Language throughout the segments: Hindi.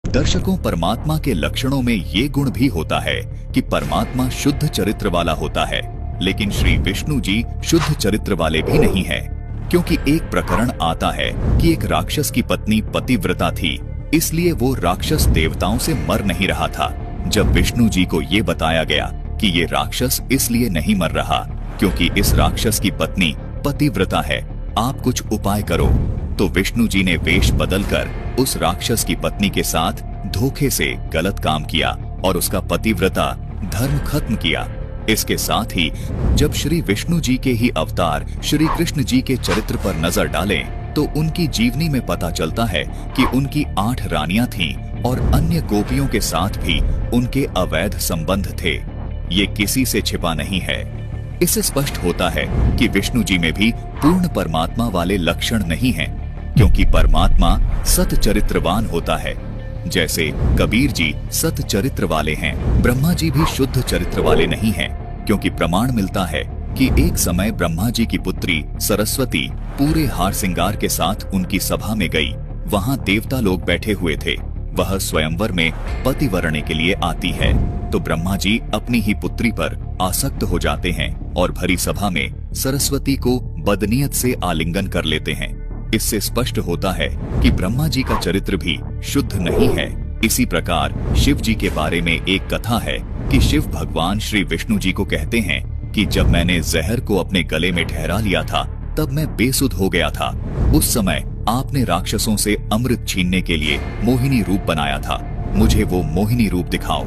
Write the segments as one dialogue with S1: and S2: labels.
S1: दर्शकों, परमात्मा के लक्षणों में ये गुण भी होता है कि परमात्मा शुद्ध चरित्र वाला होता है, लेकिन श्री विष्णु जी शुद्ध चरित्र वाले भी नहीं है, क्योंकि एक प्रकरण आता है कि एक राक्षस की पत्नी पतिव्रता थी, इसलिए वो राक्षस देवताओं से मर नहीं रहा था। जब विष्णु जी को ये बताया गया कि ये राक्षस इसलिए नहीं मर रहा क्योंकि इस राक्षस की पत्नी पतिव्रता है, आप कुछ उपाय करो, तो विष्णु जी ने वेश बदलकर उस राक्षस की पत्नी के साथ धोखे से गलत काम किया और उसका पतिव्रता धर्म खत्म किया। इसके साथ ही जब श्री विष्णु जी के ही अवतार श्री कृष्ण जी के चरित्र पर नजर डालें तो उनकी जीवनी में पता चलता है कि उनकी 8 रानियां थीं और अन्य गोपियों के साथ भी उनके अवैध संबंध थे। ये किसी से छिपा नहीं है। इससे स्पष्ट होता है कि विष्णु जी में भी पूर्ण परमात्मा वाले लक्षण नहीं हैं, क्योंकि परमात्मा सत चरित्रवान होता है। जैसे कबीर जी सत चरित्र वाले हैं, ब्रह्मा जी भी शुद्ध चरित्र वाले नहीं हैं, क्योंकि प्रमाण मिलता है कि एक समय ब्रह्मा जी की पुत्री सरस्वती पूरे हार श्रृंगार के साथ उनकी सभा में गई। वहां देवता लोग बैठे हुए थे। वह स्वयंवर में पति वरणे के लिए आती है तो ब्रह्मा जी अपनी ही पुत्री पर आसक्त हो जाते हैं और भरी सभा में सरस्वती को बदनीयत से आलिंगन कर लेते हैं। इससे स्पष्ट होता है कि ब्रह्मा जी का चरित्र भी शुद्ध नहीं है। इसी प्रकार शिव जी के बारे में एक कथा है कि शिव भगवान श्री विष्णु जी को कहते हैं कि जब मैंने जहर को अपने गले में ठहरा लिया था तब मैं बेसुध हो गया था। उस समय आपने राक्षसों से अमृत छीनने के लिए मोहिनी रूप बनाया था, मुझे वो मोहिनी रूप दिखाओ।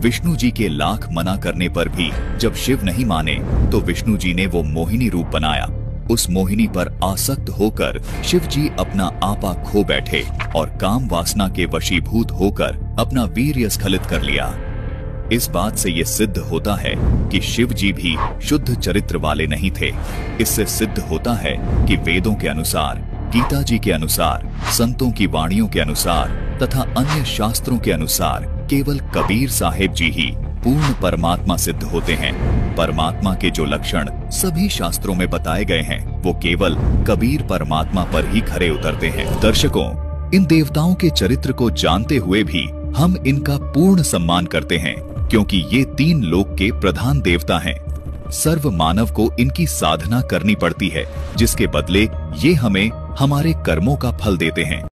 S1: विष्णु जी के लाख मना करने पर भी जब शिव नहीं माने तो विष्णु जी ने वो मोहिनी रूप बनाया। उस मोहिनी पर आसक्त होकर शिव जी अपना आपा खो बैठे और काम वासना के वशीभूत होकर अपना वीर्य स्खलित कर लिया। इस बात से ये सिद्ध होता है कि शिव जी भी शुद्ध चरित्र वाले नहीं थे। इससे सिद्ध होता है कि वेदों के अनुसार, गीता जी के अनुसार, संतों की वाणियों के अनुसार तथा अन्य शास्त्रों के अनुसार केवल कबीर साहिब जी ही पूर्ण परमात्मा सिद्ध होते हैं। परमात्मा के जो लक्षण सभी शास्त्रों में बताए गए हैं वो केवल कबीर परमात्मा पर ही खरे उतरते हैं। दर्शकों, इन देवताओं के चरित्र को जानते हुए भी हम इनका पूर्ण सम्मान करते हैं, क्योंकि ये 3 लोक के प्रधान देवता हैं। सर्व मानव को इनकी साधना करनी पड़ती है, जिसके बदले ये हमें हमारे कर्मों का फल देते हैं।